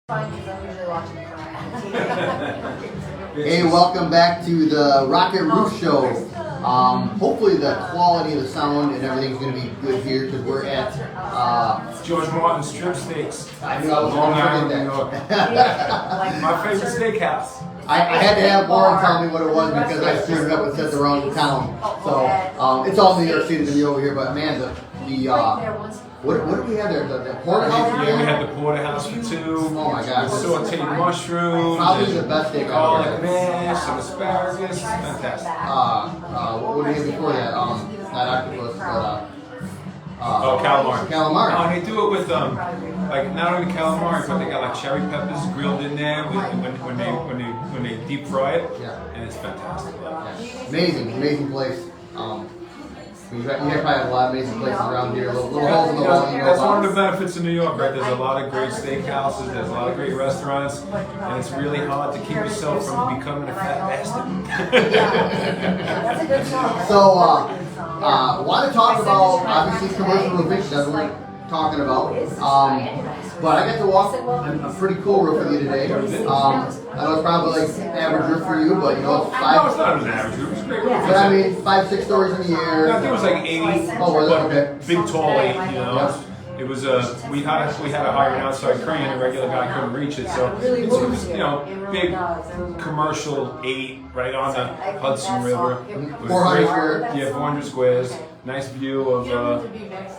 Hey, welcome back to the Rocket Roof Show. Hopefully the quality of the sound and everything's going to be good here because we're at George Martin Strip Steaks. I knew I was Long going to Island, forget New York. that. My favorite steakhouse. I had to have Lauren tell me what it was because I screwed it up and said the wrong town. So it's all New York City to me over here, but man, what do we have there? The porterhouse? Yeah, we had the porterhouse for two. Oh my gosh. Sauteed mushrooms. Probably the best steak I've garlic ever had. mash, some asparagus. Fantastic. What did we have before that? Not octopus, but Calamari. Calamari. Oh, and they do it with like not only calamari, but they got like cherry peppers grilled in there when they deep fry it. Yeah. And it's fantastic. Yeah. Amazing place. You guys probably have a lot of amazing places around here. Little holes in the wall. That's one of the benefits of New York, right? There's a lot of great steakhouses, there's a lot of great restaurants, and it's really hard to keep yourself from becoming a fat bastard. So, want to talk about obviously commercial roofing. That's what we're talking about. But I got to walk a pretty cool roof with you today. I know it's probably like average roof for you, but you know it's No, it's not an average roof. It's a great roof. But I mean, 5-6 stories in the air. I think it was like 80. Oh, was it? Okay. Big, tall 8, you know. It was we had to hire an outside crane. A regular guy couldn't reach it, so it was big commercial 8 right on the Hudson River. 400 square. Yeah, 400 squares. Nice view of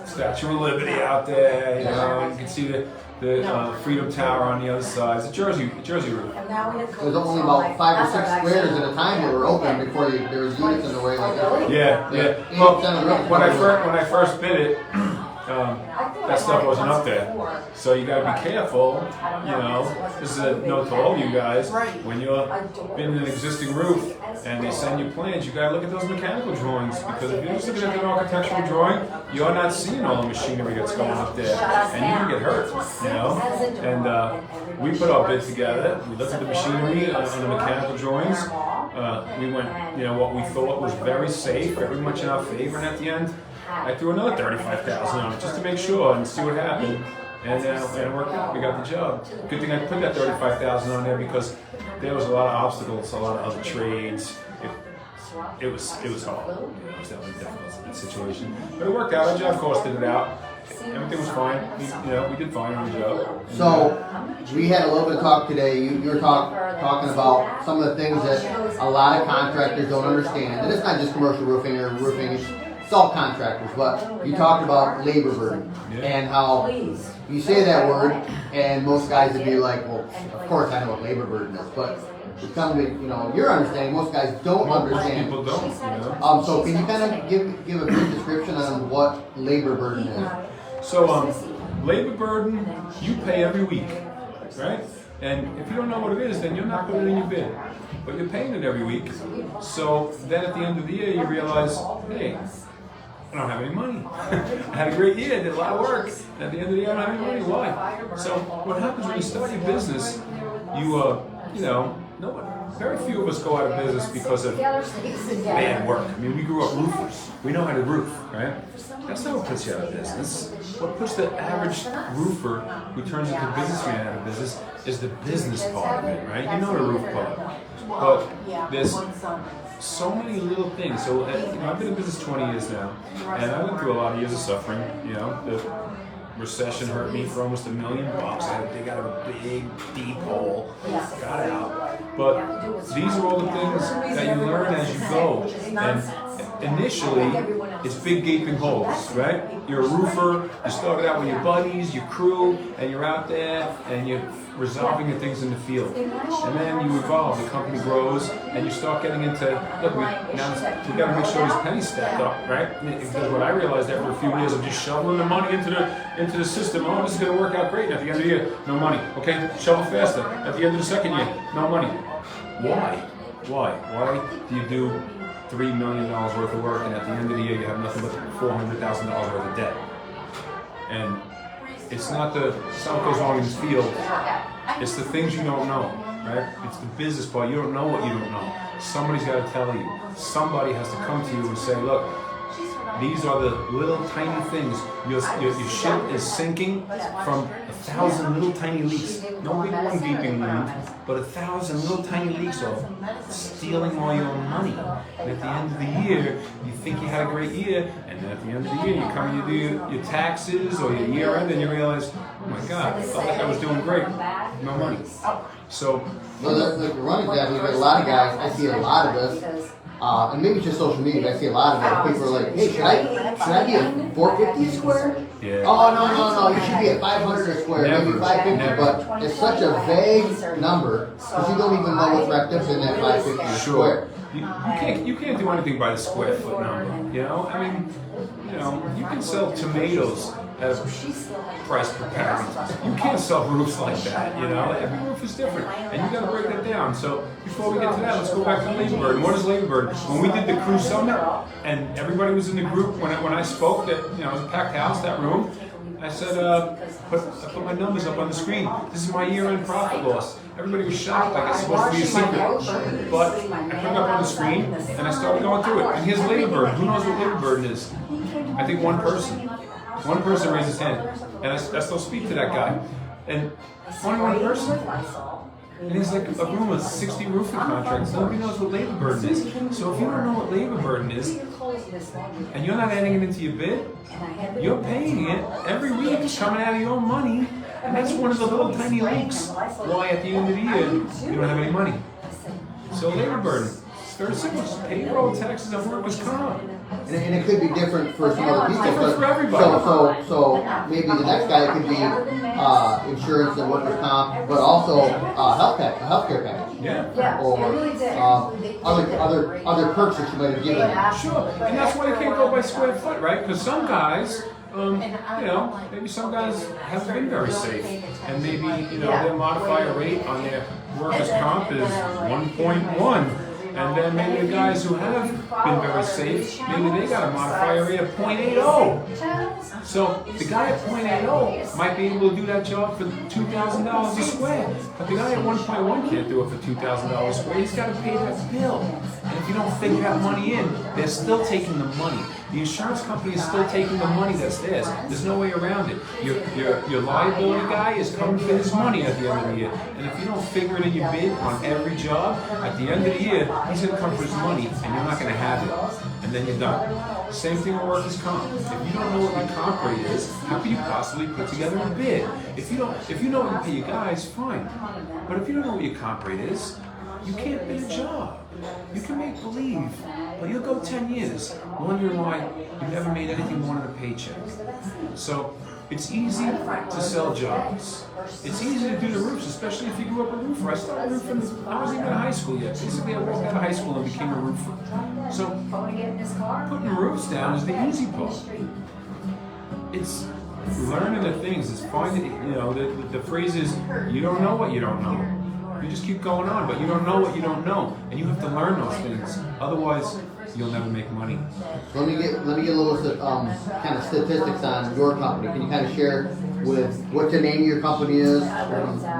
Statue of Liberty out there. You know, you can see the Freedom Tower on the other side. It's a Jersey roof. There's only about 5 or 6 squares at a time that were open before there was units in the way like that. Yeah. Well, when I first bid it, that stuff wasn't up there. So you got to be careful. You know, this is a note to all of you guys. When you're in an existing roof and they send you plans, you got to look at those mechanical drawings because if you're just looking at an architectural drawing, you're not seeing all the machinery that's going up there, and you can get hurt. You know, and we put our bid together. We looked at the machinery on the mechanical drawings. We went, you know, what we thought was very safe, very much in our favor, and at the end, I threw another $35,000 on it just to make sure and see what happened, and it worked out. We got the job. Good thing I put that $35,000 on there because there was a lot of obstacles, a lot of other trades. It was hard. It was definitely a difficult situation, but it worked out. Our job costed it out. Everything was fine. We did fine on the job. So we had a little bit of talk today. You were talking about some of the things that a lot of contractors don't understand, and it's not just commercial roofing or roofing. It's all contractors, but you talked about labor burden and how you say that word, and most guys would be like, "Well, of course I know what labor burden is," but it comes to your understanding. Most guys don't understand. People don't. You know? So can you kind of give a brief description on what labor burden is? So labor burden, you pay every week, right? And if you don't know what it is, then you're not putting it in your bid. But you're paying it every week. So then at the end of the year, you realize, hey, I don't have any money. I had a great year, did a lot of work. And at the end of the year, I don't have any money. Why? So what happens when you start your business, very few of us go out of business because of bad work. I mean, we grew up roofers. We know how to roof, right? That's not what puts you out of business. What puts the average roofer who turns into a businessman out of business is the business part of it, right? You know the roof part. But there's so many little things. So I've been in business 20 years now, and I went through a lot of years of suffering. You know, the recession hurt me for almost $1 million. I had to dig out of a big, deep hole. Got out. But these are all the things that you learn as you go. And initially, it's big gaping holes, right? You're a roofer, you started out with your buddies, your crew, and you're out there and you're resolving the things in the field. And then you evolve, the company grows, and you start getting into, look, we got to make sure these pennies stacked up, right? Because what I realized after a few years of just shoveling the money into the system, oh, this is going to work out great. And at the end of the year, no money. Okay, shovel faster. At the end of the second year, no money. Why? Why do you do $3 million worth of work, and at the end of the year you have nothing but $400,000 worth of debt? And it's not what goes wrong in this field. It's the things you don't know, right? It's the business part. You don't know what you don't know. Somebody's got to tell you. Somebody has to come to you and say, look, These are the little tiny things. Your ship is sinking from 1,000 little tiny leaks. No big one beeping wind, but 1,000 little tiny leaks of stealing all your money. And at the end of the year, you think you had a great year, and then at the end of the year, you come and you do your taxes or your year end, and you realize, oh my God, I felt like I was doing great. No money. So, well, the running example, a lot of guys, I see a lot of this, and maybe it's just social media, but I see a lot of it. People are like, hey, should I be at 450 a square? yeah. Oh, no, you should be at 500 a square, Never. maybe 550, Never. but it's such a vague number, because you don't even know what's wrapped up in that 550 a square. You can't do anything by the square foot number, you know? I mean, you know, you can sell tomatoes at a price per pound. You can't sell roofs like that, you know? Every roof is different, and you gotta break that down. So before we get to that, let's go back to labor burden. What is labor burden? When we did the crew summit, and everybody was in the group, when I spoke, that, you know, it was a packed house, that room, I said, I put my numbers up on the screen. This is my year-end profit loss. Everybody was shocked, like it's supposed to be a secret. But I put it up on the screen, and I started going through it. And here's labor burden. Who knows what labor burden is? I think one person. One person raised his hand. And I still speak to that guy. And only one person. And it's like a room with 60 roofing contracts. Nobody knows what labor burden is. So if you don't know what labor burden is, and you're not adding it into your bid, you're paying it every week. It's coming out of your own money. And that's one of the little tiny leaks why at the end of the year you don't have any money. So labor burden. It's very simple. It's payroll, taxes, and workers' comp. And it could be different for some other people. Different for everybody. So maybe the next guy could be insurance and workers' comp, but also a healthcare package. Yeah. Or other perks that you might have given them. Sure. And that's why you can't go by square foot, right? Because some guys, you know, maybe some guys haven't been very safe, and maybe, you know, their modifier rate on their workers' comp is 1.1. And then maybe the guys who have been very safe, maybe they got a modifier rate of 0.80. So the guy at 0.80 might be able to do that job for $2,000 a square. But the guy at 1.1 can't do it for $2,000 a square. He's got to pay that bill. And if you don't figure that money in, they're still taking the money. The insurance company is still taking the money that's theirs. There's no way around it. Your liability guy is coming for his money at the end of the year. And if you don't figure it in your bid on every job, at the end of the year, he's going to come for his money, and you're not going to have it. And then you're done. Same thing with workers' comp. If you don't know what your comp rate is, how can you possibly put together a bid? If you know what you pay your guys, fine. But if you don't know what your comp rate is, you can't bid a job. You can make believe, but you'll go 10 years wondering why you never made anything more than a paycheck. So it's easy to sell jobs. It's easy to do the roofs, especially if you grew up a roofer. I started roofing, I wasn't even in high school yet. Basically, I walked out of high school and became a roofer. So putting roofs down is the easy part. It's learning the things. It's finding, you know, the phrase is, you don't know what you don't know. You just keep going on, but you don't know what you don't know, and you have to learn those things. Otherwise, you'll never make money. So let me get a little kind of statistics on your company. Can you kind of share with what the name of your company is,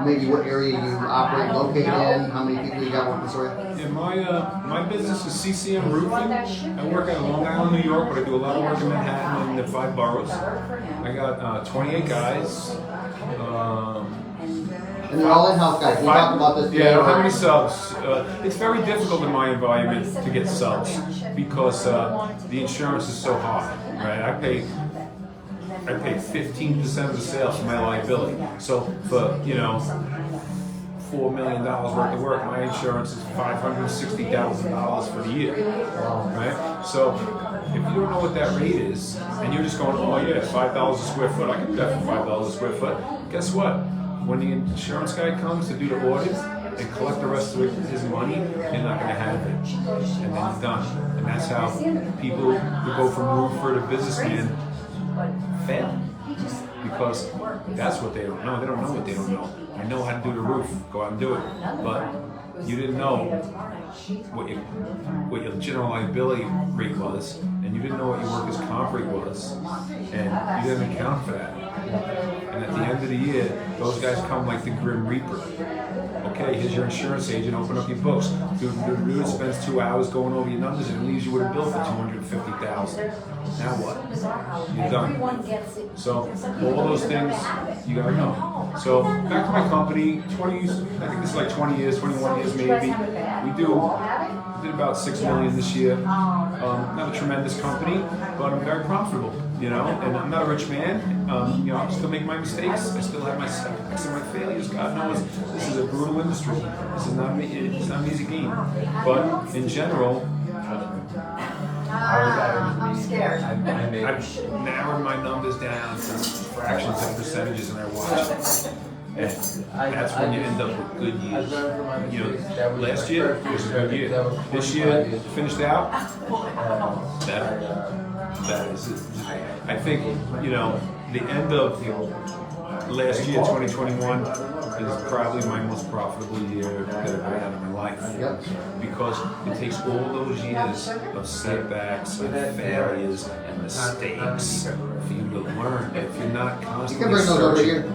maybe what area you operate, located in, how many people you got working for you? Yeah, my business is CCM Roofing. I work out of Long Island, New York, but I do a lot of work in Manhattan and the 5 boroughs. I got 28 guys. And they're all in-house guys. We talked about this. Yeah, I don't have any subs. It's very difficult in my environment to get subs because the insurance is so high, right? I pay 15% of the sales for my liability. So for, you know, $4 million worth of work, my insurance is $560,000 for the year, right? So if you don't know what that rate is, and you're just going, oh yeah, $5 a square foot, I can do that for $5 a square foot. Guess what? When the insurance guy comes to do the audit and collect the rest of his money, you're not going to have it. And then you're done. And that's how people who go from roofer to businessman fail. Because that's what they don't know. They don't know what they don't know. I know how to do the roof. Go out and do it. But you didn't know what your general liability rate was, and you didn't know what your workers' comp rate was, and you didn't account for that. And at the end of the year, those guys come like the Grim Reaper. Okay, okay, here's your insurance agent, open up your books. Dude spends 2 hours going over your numbers and leaves you with a bill for $250,000. Now what? You're done. So all those things you gotta know. So back to my company, 20 years, I think this is like 20 years, 21 years maybe. We did about $6 million this year. Not a tremendous company, but I'm very profitable, you know, and I'm not a rich man. You know, I still make my mistakes. I still have my setbacks and my failures. God knows this is a brutal industry. This is not it's not an easy game. But in general, I'm scared. I've narrowed my numbers down to fractions and percentages, and I watch it. And that's when you end up with good years. You know, last year was a good year. This year finished out better. I think, you know, the end of last year, 2021, is probably my most profitable year that I've ever had in my life. Because it takes all those years of setbacks and failures and mistakes for you to learn. If you're not constantly searching,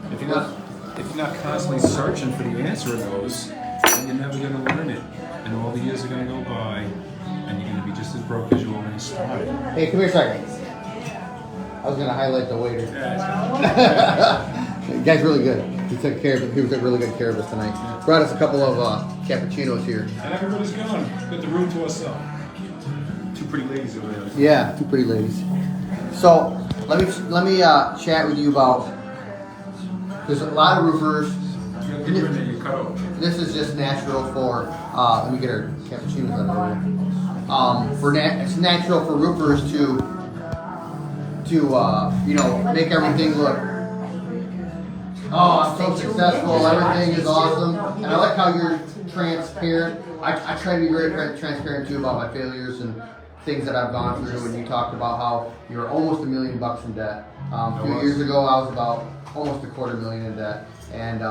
if you're not constantly searching for the answer to those, then you're never going to learn it. And all the years are going to go by, and you're going to be just as broke as you were when you started. Hey, come here a second. I was going to highlight the waiter. The guy's really good. He took really good care of us tonight. Brought us a couple of cappuccinos here. And everybody's gone. Got the room to ourselves. Two pretty ladies over there. Yeah, two pretty ladies. So let me chat with you about. There's a lot of roofers. This is just natural for. Let me get our cappuccinos out of the way. It's natural for roofers to you know, make everything look. Oh, I'm so successful. Everything is awesome, and I like how you're transparent. I try to be very transparent too about my failures and things that I've gone through. And you talked about how you were almost $1 million in debt. A few years ago, I was about almost $250,000 in debt, and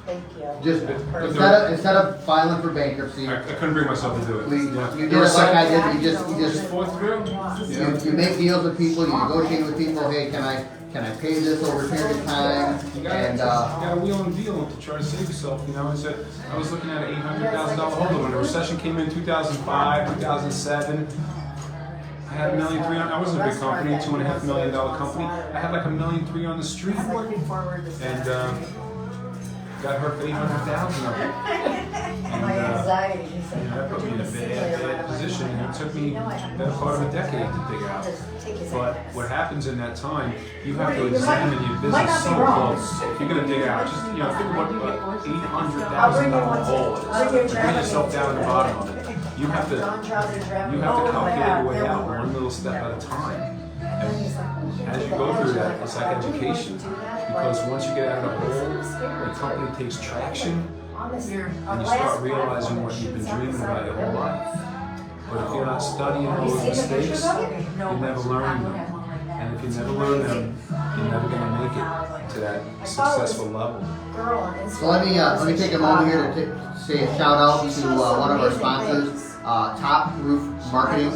Thank you. just instead of filing for bankruptcy, I couldn't bring myself to do it. you did it like I did. You just Fourth through? you make deals with people. You negotiate with people. Hey, can I pay this over a period of time? You got a wheel and deal to try to save yourself. You know, I was looking at an $800,000 holder when the recession came in 2005, 2007. I had $1.3 million. I wasn't a big company, $2.5 million company. I had like $1.3 million on the street, and got hurt for $800,000 of it. My anxiety. That put me in a bad position, and it took me the better part of a decade to dig out. But what happens in that time, you have to examine your business so close. If you're going to dig out, just think about what $800,000 hole is. To bring yourself down to the bottom of it. You have to calculate your way out one little step at a time. And as you go through that, it's like education. Because once you get out of the hole, the company takes traction, and you start realizing what you've been dreaming about your whole life. But if you're not studying those mistakes, you're never learning them. And if you never learn them, you're never going to make it to that successful level. So let me take a moment here to say a shout out to one of our sponsors, Top Roof Marketing.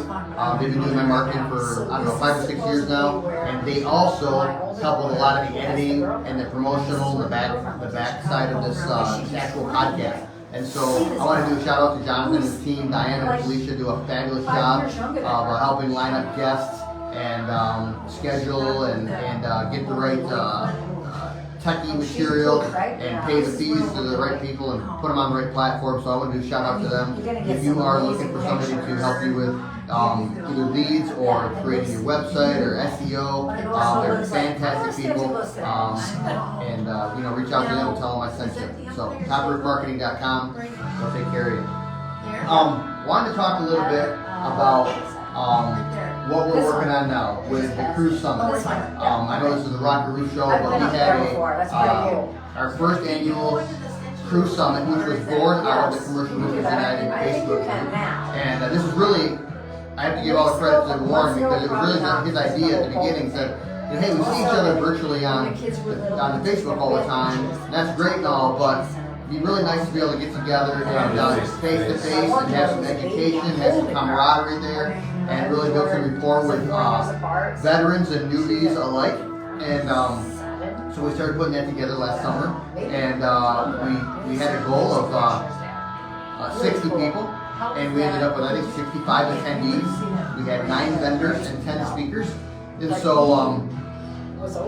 They've been doing my marketing for 5 or 6 years now, and they also help with a lot of the editing and the promotional, the back side of this actual podcast. And so I want to do a shout out to Jonathan and his team. Diana and Felicia do a fabulous job of helping line up guests and schedule and get the right techie material and pay the fees to the right people and put them on the right platform. So I want to do a shout out to them. If you are looking for somebody to help you with either leads or creating your website or SEO, they're fantastic people. And reach out to them and tell them I sent you. So toproofmarketing.com. They'll take care of you. Wanted to talk a little bit about what we're working on now with the Cruise Summit. I know this is the Rock Roof Show, but we had our first annual Cruise Summit, which was born out of the Commercial Roofers United Facebook group. And this is really, I have to give all the credit to Warren because it was really his idea at the beginning. Said, hey, we see each other virtually on the Facebook all the time. And that's great and all, but it'd be really nice to be able to get together and face to face and have some education, have some camaraderie there, and really build some rapport with veterans and newbies alike. And so we started putting that together last summer, and and we had a goal of 60 people, and we ended up with I think 65 attendees. We had 9 vendors and 10 speakers, and so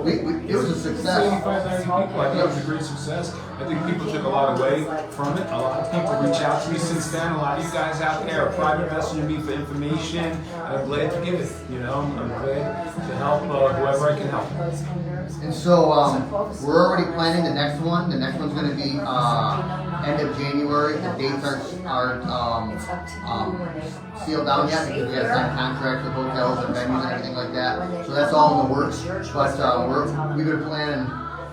it was a success. 75, 90 people. I think it was a great success. I think people took a lot away from it. A lot of people reach out to me since then. A lot of you guys out there are private messaging me for information. And I'm glad to give it. You know, I'm glad to help whoever I can help. And so we're already planning the next one. The next one's going to be end of January. The dates aren't sealed down yet because we got to sign contracts with hotels and venues and everything like that. So that's all in the works. But we've been planning.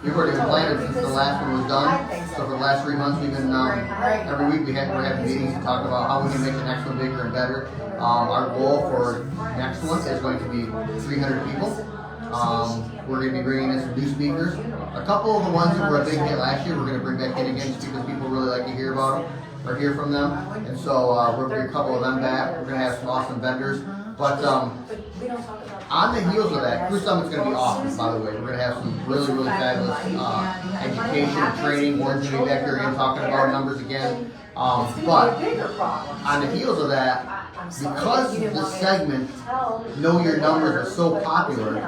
We've already been planning since the last one was done. So for the last 3 months, we've been every week we're having meetings to talk about how we can make the next one bigger and better. Our goal for next one is going to be 300 people. We're going to be bringing in some new speakers. A couple of the ones that were a big hit last year, we're going to bring back in again just because people really like to hear about them or hear from them. And so we're going to bring a couple of them back. We're going to have some awesome vendors. But on the heels of that, Cruise Summit's going to be awesome, by the way. We're going to have some really, really fabulous education and training. Warren's going to be back there again talking about numbers again. But on the heels of that, because the segment, Know Your Numbers, are so popular,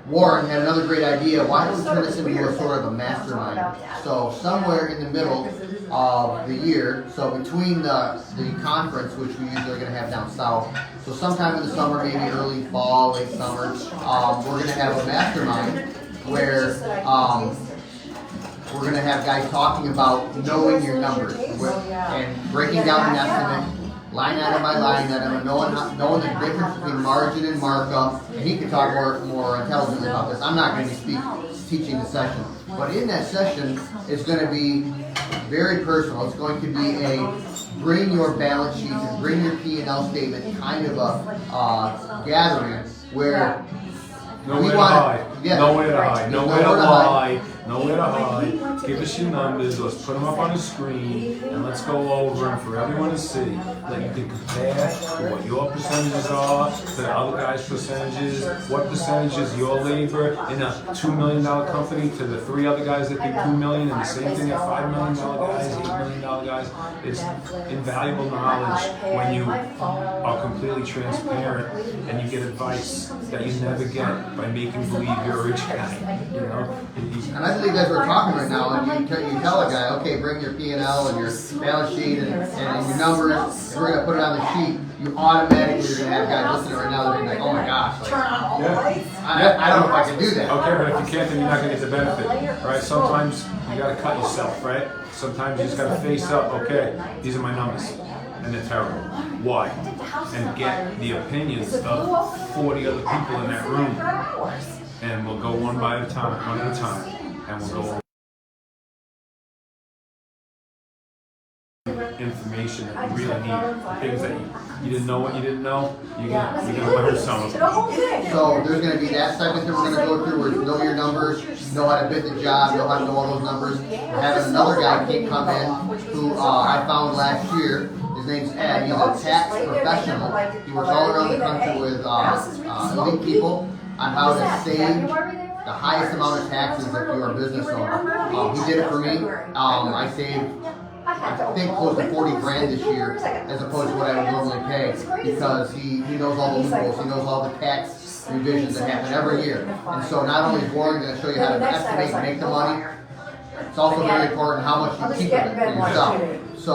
Warren had another great idea. Why don't we turn this into a sort of a mastermind? So somewhere in the middle of the year, so between the conference, which we usually are going to have down south, so sometime in the summer, maybe early fall, late summer, we're going to have a mastermind where we're going to have guys talking about knowing your numbers and breaking down an estimate, line item by line item, and knowing the difference between margin and markup. And he can talk more intelligently about this. I'm not going to be teaching the session, but in that session, it's going to be very personal. It's going to be a bring your balance sheets and bring your P&L statement kind of a gathering where Nowhere to hide. Nowhere to hide. Nowhere to lie. Nowhere to hide. Give us your numbers. Let's put them up on the screen and let's go over them for everyone to see. That you can compare to what your percentages are to the other guy's percentages. What percentage is your labor in a $2 million company to the 3 other guys that do $2 million, and the same thing at $5 million guys, $8 million guys. It's invaluable knowledge when you are completely transparent and you get advice that you never get by making believe you're a rich guy. You know. And I believe as we're talking right now, and you tell a guy, okay, bring your P&L and your balance sheet and your numbers, and we're going to put it on the sheet, you automatically are going to have guys listening right now that are like, oh my gosh, like, I don't know if I can do that. Okay, but if you can't, then you're not going to get the benefit, right? Sometimes you got to cut yourself, right? Sometimes you just got to face up, okay, these are my numbers, and they're terrible. Why? And get the opinions of 40 other people in that room. And we'll go one at a time, and we'll go over information that you really need, things that you didn't know what you didn't know, you're gonna learn some of them. So there's going to be that segment that we're going to go through where you know your numbers, know how to bid the job, know how to know all those numbers. We're having another guy come in who I found last year. His name's Ed. He's a tax professional. He works all around the country with elite people on how to save the highest amount of taxes if you're a business owner. He did it for me. I saved, I think, close to 40 grand this year as opposed to what I would normally pay because he knows all the loopholes. He knows all the tax revisions that happen every year. And so not only is Warren going to show you how to estimate and make the money, it's also very important how much you keep of it for yourself. So,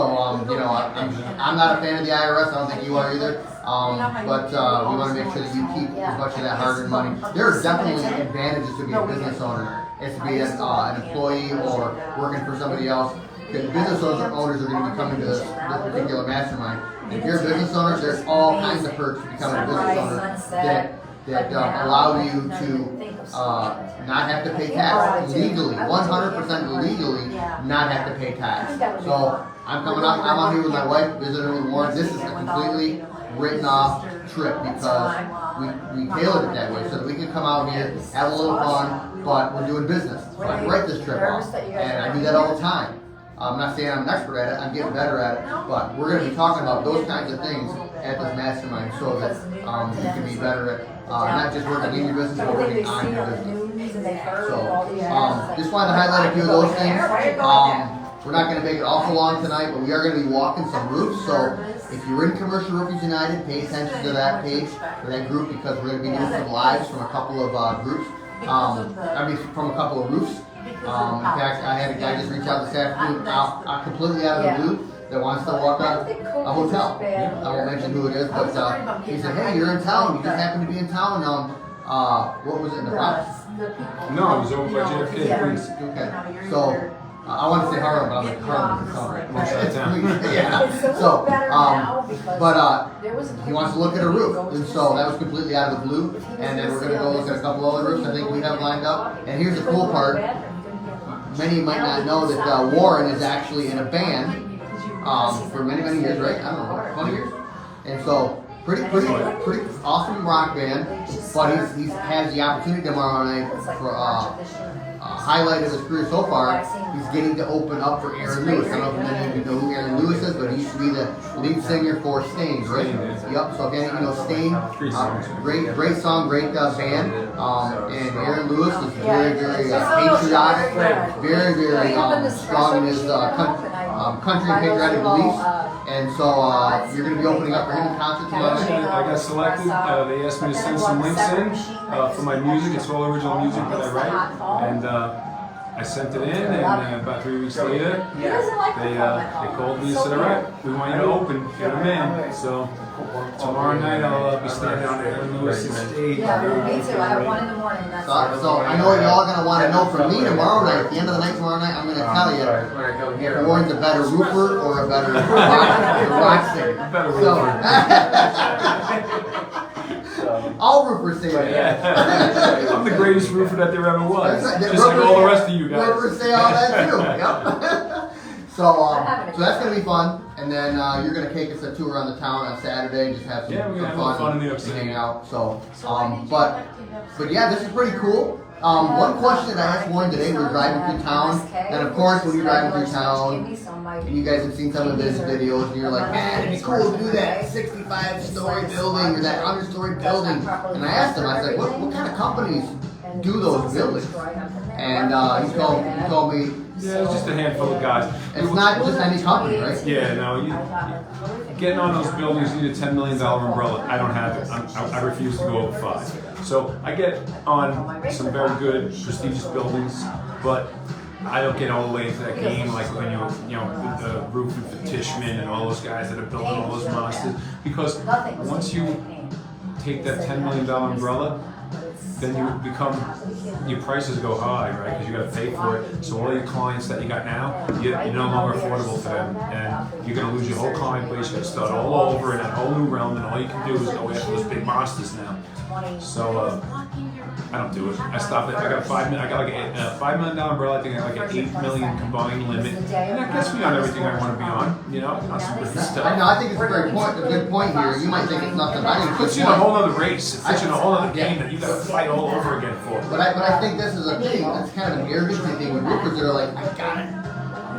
you know, I'm not a fan of the IRS. I don't think you are either. But we want to make sure that you keep as much of that hard-earned money. There are definitely advantages to being a business owner. It's to be an employee or working for somebody else. Business owners are going to be coming to this particular mastermind. If you're a business owner, there's all kinds of perks to becoming a business owner that allow you to not have to pay tax legally, 100% legally, not have to pay tax. So I'm out here with my wife, visiting with Warren. This is a completely written off trip because we tailored it that way so that we can come out here, have a little fun, but we're doing business. So I write this trip off, and I do that all the time. I'm not saying I'm an expert at it, I'm getting better at it, but we're going to be talking about those kinds of things at this mastermind so that you can be better at not just working in your business, but working on your business. So, just wanted to highlight a few of those things. We're not going to make it awful long tonight, but we are going to be walking some roofs. So, if you're in Commercial Roofers United, pay attention to that page or that group because we're going to be doing some lives from a couple of groups. From a couple of roofs. In fact, I had a guy just reach out this afternoon, completely out of the blue, that wants to walk out a hotel. I won't mention who it is, but he said, "Hey, you're in town. You just happen to be in town. What was it in the Bronx?" No, it was over by JFK, please. Okay, so I want to say Harlem, but I'm like Harlem is right. Most of the time. Yeah. So, but he wants to look at a roof, and so that was completely out of the blue. And then we're gonna go look at a couple other roofs. I think we have lined up. And here's the cool part. Many might not know that Warren is actually in a band for many years, right? I don't know, 20 years. And so pretty awesome rock band. But he has the opportunity tomorrow night for highlight of his career so far. He's getting to open up for Aaron Lewis. I don't know if many of you know who Aaron Lewis is, but he used to be the lead singer for Stain, right? Yep. So again, Stain, great song, great band. And Aaron Lewis is very patriotic, very strong in his country and patriotic beliefs. And so you're going to be opening up for him in concert tonight. I got selected. They asked me to send some links in for my music. It's all original music that I write, and I sent it in. And about 3 weeks later, they called me and said, "All right, we want you to open. Get them in." So tomorrow night I'll be standing on Aaron Lewis's stage. Yeah, me too. I have 1 in the morning. So I know what you're all going to want to know from me tomorrow night. At the end of the night tomorrow night, I'm going to tell you if Warren's a better roofer or a better rock singer. Better roofer. All roofers say that. I'm the greatest roofer that there ever was. Just like all the rest of you guys. Roofers say all that too. Yep. So that's going to be fun. And then you're going to take us a tour around the town on Saturday. Just have some fun in the and hang out. So, but yeah, this is pretty cool. One question that I asked Warren today, we were driving through town, and of course when you're driving through town, and you guys have seen some of his videos, and you're like, man, it'd be cool to do that 65-story building or that 100-story building. And I asked him, I was like, what kind of companies do those buildings? And he told me, yeah, it's just a handful of guys. It's not just any company, right? Yeah, no. Getting on those buildings, you need a $10 million umbrella. I don't have it. I refuse to go over 5. So I get on some very good, prestigious buildings, but I don't get all the way into that game like when the roofing for Tishman and all those guys that are building all those monsters. Because once you take that $10 million umbrella, then your prices go high, right? Because you got to pay for it. So all your clients that you got now, you're no longer affordable to them, and you're going to lose your whole client base. You're going to start all over in a whole new realm, and all you can do is go after those big monsters now. So I don't do it. I stopped it. I got $5 million. I got like a $5 million umbrella. I think I got like an $8 million combined limit, and that gets me on everything I want to be on. On some different stuff. I think it's a good point here. You might think it's nothing, but I think it puts you in a whole other race. It puts you in a whole other game that you got to fight all over again for. But I think this is a thing. That's kind of an arrogant thing with roofers that are like, I got it.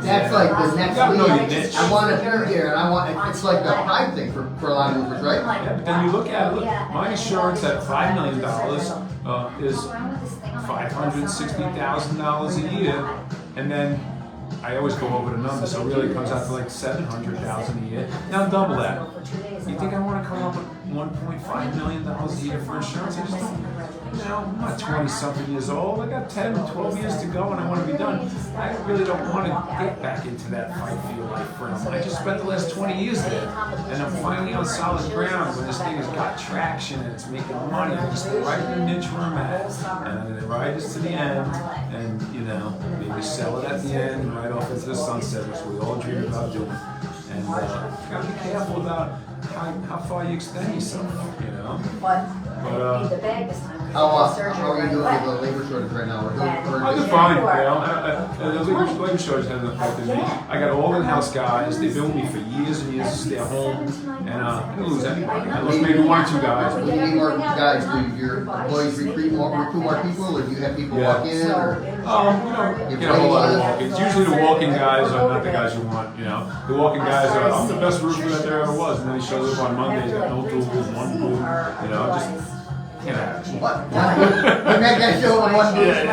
That's like the next league. I want to be here, and I want. It's like the pride thing for a lot of roofers, right? Yeah, but then you look at it. Look, my insurance at $5 million is $560,000 a year, and then I always go over the number, so it really comes out to like $700,000 a year. Now double that. You think I want to come up with $1.5 million a year for insurance? I just don't. I'm not 20-something years old. I got 10, 12 years to go, and I want to be done. I really don't want to get back into that fight for your life realm. I just spent the last 20 years there, and I'm finally on solid ground when this thing has got traction and it's making money. I'm just right in the niche where I'm at, and I'm going to ride this to the end, and maybe sell it at the end and ride off into the sunset, which we all dream about doing. And you got to be careful about how far you extend yourself, But how are you doing with the labor shortage right now? I'm doing fine. The labor shortage hasn't affected me. I got all in-house guys. They've been with me for years and years to stay at home, and I didn't lose anybody. I lost maybe 1 or 2 guys. When you need more guys, do your employees recruit more people, or do you have people walk in? Or you get a whole lot of walk-ins. Usually the walk-in guys are not the guys you want. The walk-in guys are, I'm the best roofer that there ever was, and then he shows up on Mondays, got no tools, 1 tool. Can't have it. What? You make that show on one day.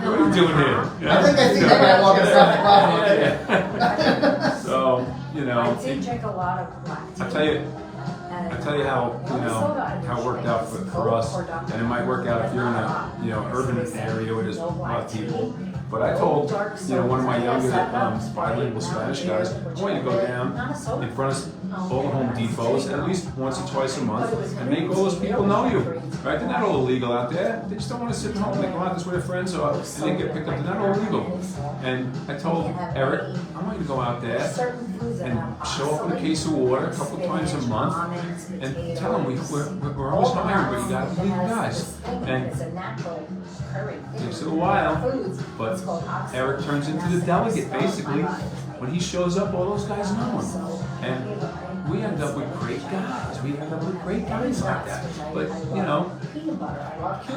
What are you doing here? I think I see that guy walking across the crosswalk. So, you know, I did drink a lot of black tea. I tell you how, how it worked out for us, and it might work out if you're in a, urban area where there's a lot of people. But I told, one of my younger bilingual Spanish guys, I want you to go down in front of all the Home Depots at least once or twice a month and make all those people know you. Right? They're not all illegal out there. They just don't want to sit at home. They go out this way with their friends and they get picked up. They're not all illegal. And I told Eric, I want you to go out there and show up with a case of water a couple times a month and tell them we're always hiring, but you got to believe guys. And it takes a while, but Eric turns into the delegate basically. When he shows up, all those guys know him. And we end up with great guys. We end up with great guys like that. But,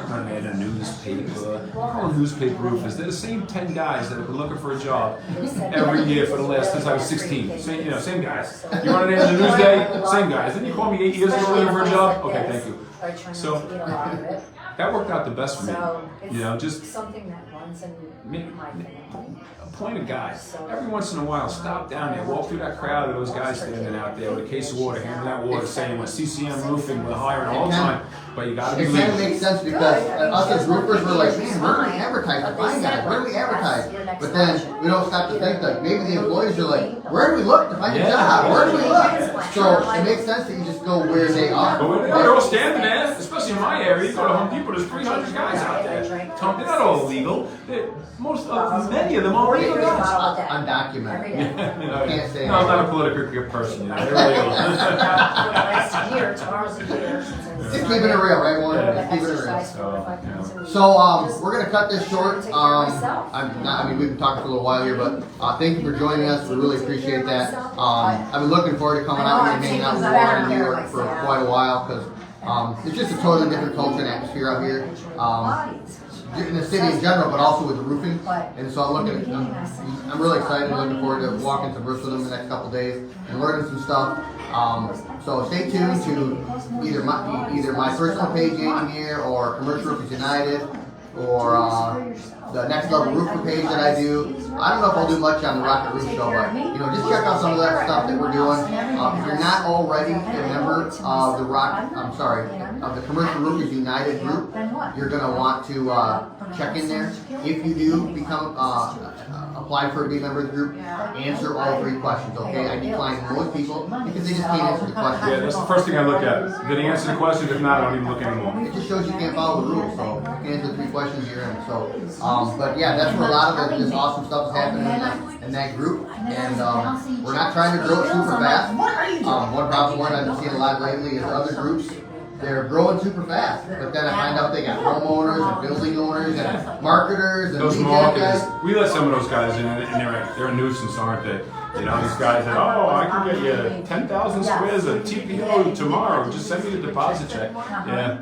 I'm in a newspaper. All newspaper roofers, they're the same 10 guys that have been looking for a job every year for the last, since I was 16. Same guys. You run it in the news day, same guys. Didn't you call me 8 years ago looking for a job? Okay, thank you. So, that worked out the best for me. Just something that runs in my family. Appoint a guy. Every once in a while, stop down there, walk through that crowd of those guys standing out there with a case of water, handing out water, saying, "With CCM Roofing, we're hiring all the time." But you got to be It legal. kind of makes sense because us as roofers were like, man, where do we advertise to find guys? Where do we advertise? But then we don't stop to think that maybe the employees are like, where do we look to find a job? Where do we look? So it makes sense that you just go where they are. But they're all standing there, especially in my area. You go to Home Depot, there's 300 guys out there. They're not all illegal. Many of them are illegal guys. Undocumented. Can't say. No, I'm not a political person. They're illegal. Just keeping it real, right, Warren? Just keeping it real. So we're gonna cut this short. We've been talking for a little while here, but thank you for joining us. We really appreciate that. I've been looking forward to coming out and hanging out with Warren in New York for quite a while because it's just a totally different culture and atmosphere out here. In the city in general, but also with the roofing. And so I'm really excited and looking forward to walking to Bristol in the next couple days and learning some stuff. So stay tuned to either my personal page, Andy Meir, or Commercial Roofers United, or the Next Level Roofer page that I do. I don't know if I'll do much on the Rocket Roof Show, but just check out some of that stuff that we're doing. If you're not already a member of the Commercial Roofers United group, you're going to want to check in there. If you do become apply for a be member of the group, answer all 3 questions. Okay, I decline most people because they just can't answer the question. Yeah, that's the first thing I look at. Did he answer the question? If not, I don't even look anymore. It just shows you can't follow the rules. So you can answer the 3 questions you're in. So, but yeah, that's where a lot of this awesome stuff is happening in that group. And we're not trying to grow it super fast. One problem I've been seeing a lot lately is other groups. They're growing super fast, but then I find out they got homeowners and building owners and marketers and those lead marketers. guys. We let some of those guys in, and they're a nuisance, aren't they? These guys that, I can get you 10,000 squares of TPO tomorrow. Just send me the deposit check. Yeah,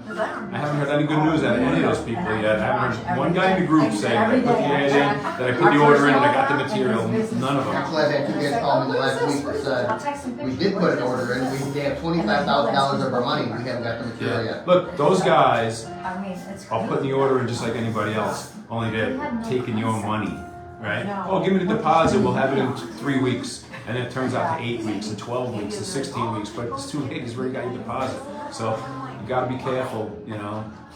I haven't heard any good news out of any of those people yet. I haven't heard one guy in the group saying that I put the ad in, that I put the order in, and I got the material. None of them. Actually, I've had 2 guys call me the last week that said we did put an order in. They have $25,000 of our money. We haven't got the material yet. Look, those guys are putting the order in just like anybody else. Only they're taking your money. Right? Oh, give me the deposit. We'll have it in 3 weeks. And then it turns out to 8 weeks, and 12 weeks, and 16 weeks. But it's too late. He's already got your deposit. So you got to be careful,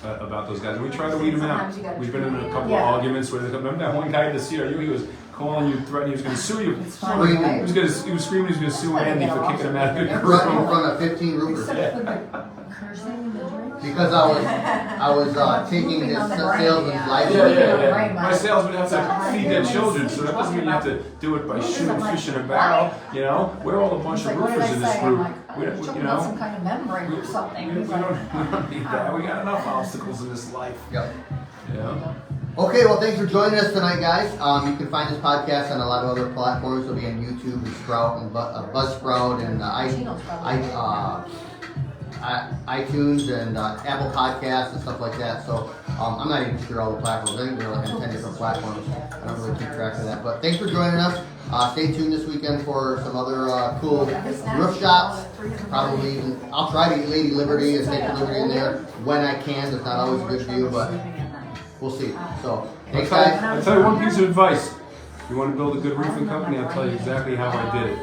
about those guys. And we try to weed them out. We've been in a couple of arguments where remember that one guy at the CRU? He was calling you, threatening he was going to sue you. He was screaming he was going to sue Andy for kicking him out of the group. In front of 15 roofers. Because I was taking this salesman's life. Yeah. My salesmen have to feed their children, so that doesn't mean you have to do it by shooting fish in a barrel. We're all a bunch of roofers in this group. Some kind of membrane or something. We don't need that. We got enough obstacles in this life. Yep. Yeah. Okay, well, thanks for joining us tonight, guys. You can find this podcast on a lot of other platforms. It'll be on YouTube and Sprout and Buzzsprout and iTunes and Apple Podcasts and stuff like that. So I'm not even sure all the platforms. I think there are like 10 different platforms. I don't really keep track of that. But thanks for joining us. Stay tuned this weekend for some other cool roof shops. Probably even, I'll try to eat Lady Liberty and take the Liberty in there when I can. It's not always a good view, but we'll see. So, thanks guys. I'll tell you one piece of advice. If you want to build a good roofing company, I'll tell you exactly how I did it.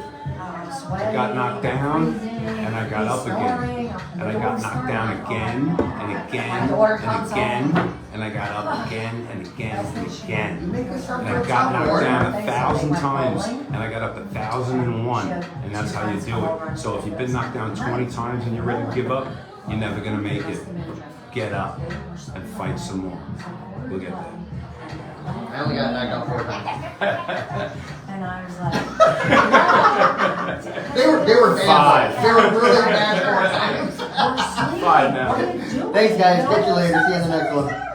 I got knocked down, and I got up again. And I got knocked down again, and again, and again. And I got up again, and again, and again. And I got knocked down 1,000 times, and I got up 1,001. And that's how you do it. So if you've been knocked down 20 times and you're ready to give up, you're never going to make it. Get up and fight some more. We'll get there. I only got knocked out 4 times. And I was like, They were bad. 5. They were really bad 4 times. 5 now. Thanks guys. Catch you later. See you in the next one.